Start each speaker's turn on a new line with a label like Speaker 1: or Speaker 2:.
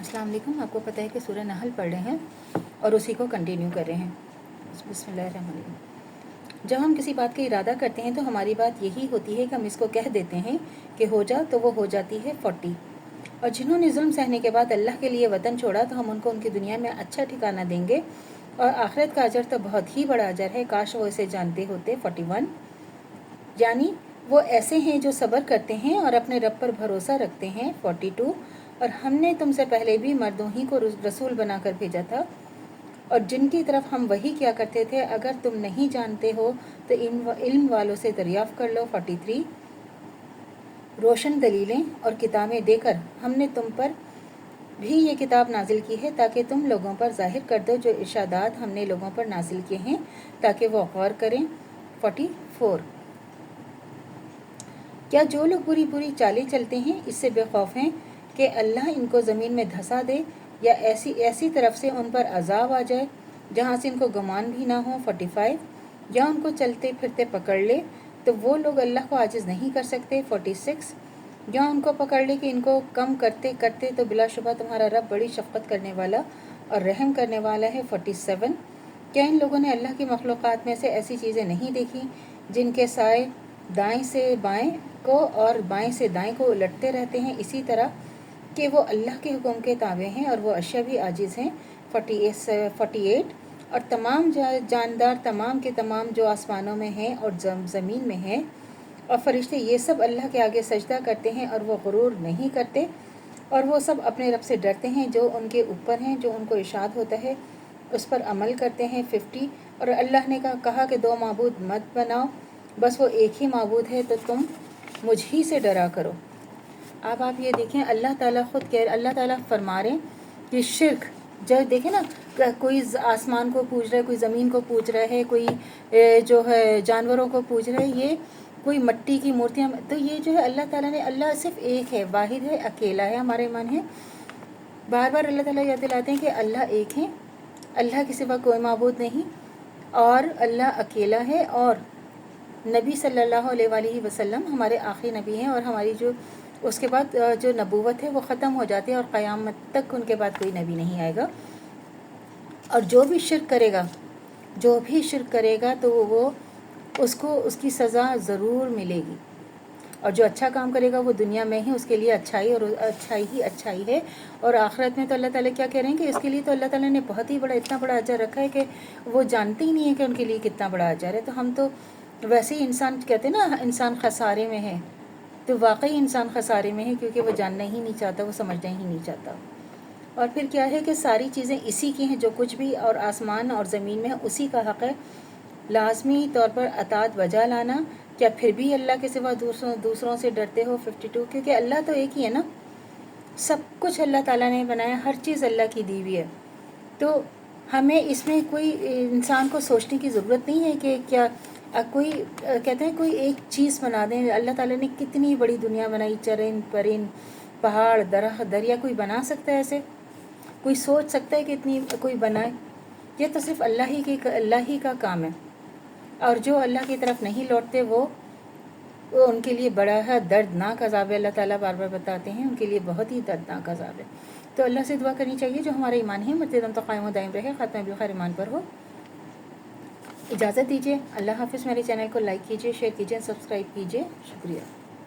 Speaker 1: अस्सलाम वालेकुम। आपको पता है कि सूरह नहल पढ़ रहे हैं और उसी को कंटिन्यू कर रहे हैं। बिस्मिल्लाहिर्रहमानिर्रहीम। जब हम किसी बात का इरादा करते हैं तो हमारी बात यही होती है कि हम इसको कह देते हैं कि हो जा, तो वो हो जाती है 40। और जिन्होंने जुल्म सहने के बाद अल्लाह के लिए वतन छोड़ा तो हम उनको उनकी दुनिया में अच्छा ठिकाना देंगे और आखिरत का अजर तो बहुत ही बड़ा अजर है, काश वो इसे जानते होते। 41 यानी वो ऐसे हैं जो सब्र करते हैं और अपने रब पर भरोसा रखते हैं। 42 और हमने तुमसे पहले भी मर्दों ही को रसूल बनाकर भेजा था और जिनकी तरफ हम वही किया करते थे, अगर तुम नहीं जानते हो तो इल्म वालों से दरियाफ्त कर लो। 43 रोशन दलीलें और किताबें देकर हमने तुम पर भी ये किताब नाजिल की है ताकि तुम लोगों पर जाहिर कर दो जो इरशादात हमने लोगों पर नाजिल किए हैं ताकि वो गौर करें। 44 क्या जो लोग बुरी बुरी चालें चलते हैं इससे बेखौफ हैं कि अल्लाह इनको ज़मीन में धंसा दे या ऐसी तरफ से उन पर अजाब आ जाए जहाँ से इनको गुमान भी ना हो। 45 या उनको चलते फिरते पकड़ ले तो वो लोग अल्लाह को आजिज़ नहीं कर सकते। 46 या उनको पकड़ ले कि इनको कम करते करते तो बिलाशुबा तुम्हारा रब बड़ी शफ़क़त करने वाला और रहम करने वाला है। 47 क्या इन लोगों ने अल्लाह की मखलूक़ात में से ऐसी चीज़ें नहीं देखी जिनके साए दाएं से बाएं को और बाएं से दाएं को उलटते रहते हैं, इसी तरह कि वो अल्लाह के हुक्म के ताबे हैं और वो अशिया भी आजिज़ हैं। 48 और तमाम जानदार तमाम के तमाम जो आसमानों में हैं और ज़मीन में हैं और फरिश्ते ये सब अल्लाह के आगे सजदा करते हैं और वो गुरूर नहीं करते और वो सब अपने रब से डरते हैं जो उनके ऊपर हैं, जो उनको इरशाद होता है उस पर अमल करते हैं। 50 और अल्लाह ने कहा कि दो माबूद मत बनाओ, बस वो एक ही माबूद है तो तुम मुझ ही से डरा करो। अब आप ये देखें, अल्लाह ताला ख़ुद अल्लाह ताला फरमा रहे कि शिर्क जब देखें ना, कोई आसमान को पूज रहा है, कोई ज़मीन को पूज रहा है, कोई जो है जानवरों को पूज रहा है, ये कोई मिट्टी की मूर्तियाँ, तो ये जो है अल्लाह ताला ने, अल्लाह सिर्फ एक है, वाहिद है, अकेला है। हमारे मन है बार बार अल्लाह ताला याद दिलाते हैं कि अल्लाह एक है, अल्लाह के सिवा कोई माबूद नहीं और अल्लाह अकेला है। और नबी सल्लल्लाहु अलैहि वसल्लम हमारे आखिरी नबी हैं और हमारी जो उसके बाद जो नबूवत है वो ख़त्म हो जाती है और क़यामत तक उनके बाद कोई नबी नहीं आएगा। और जो भी शिर्क करेगा तो वो उसको उसकी सज़ा ज़रूर मिलेगी और जो अच्छा काम करेगा वो दुनिया में ही उसके लिए अच्छाई और अच्छाई है। और आखिरत में तो अल्लाह ताला क्या कह रहे हैं कि इसके लिए तो अल्लाह ताला ने बहुत ही बड़ा, इतना बड़ा अजर रखा है कि वो जानते ही नहीं है कि उनके लिए कितना बड़ा अजर है। तो हम तो वैसे ही इंसान कहते हैं ना, इंसान खसारे में है, तो वाकई इंसान खसारे में है क्योंकि वो जानना ही नहीं चाहता, वो समझना ही नहीं चाहता। और फिर क्या है कि सारी चीज़ें इसी की हैं, जो कुछ भी और आसमान और ज़मीन में है उसी का हक़ है लाजमी तौर पर अतात बजा लाना। क्या फिर भी अल्लाह के सिवा दूसरों से डरते हो? 52 क्योंकि अल्लाह तो एक ही है ना, सब कुछ अल्लाह ताला ने बनाया, हर चीज़ अल्लाह की दी हुई है, तो हमें इसमें कोई इंसान को सोचने की ज़रूरत नहीं है कि क्या कोई कहते हैं कोई एक चीज़ बना दें। अल्लाह ताला ने कितनी बड़ी दुनिया बनाई, चरिंद परिंद पहाड़ दरख्त दरिया, कोई बना सकता है ऐसे? कोई सोच सकता है कि इतनी कोई बनाए? ये तो सिर्फ अल्लाह ही का काम है। और जो अल्लाह की तरफ नहीं लौटते वो उनके लिए बड़ा है दर्दनाक अज़ाब है। अल्लाह ताला बार बार बताते हैं उनके लिए बहुत ही दर्दनाक अज़ाब है। तो अल्लाह से दुआ करनी चाहिए जो हमारा ईमान है मर्तदम तो कायम दायम रहे, ख़ात्मा बिल खैर ईमान पर हो। इजाज़त दीजिए, अल्लाह हाफ़िज़। मेरे चैनल को लाइक कीजिए, शेयर कीजिए, सब्सक्राइब कीजिए। शुक्रिया।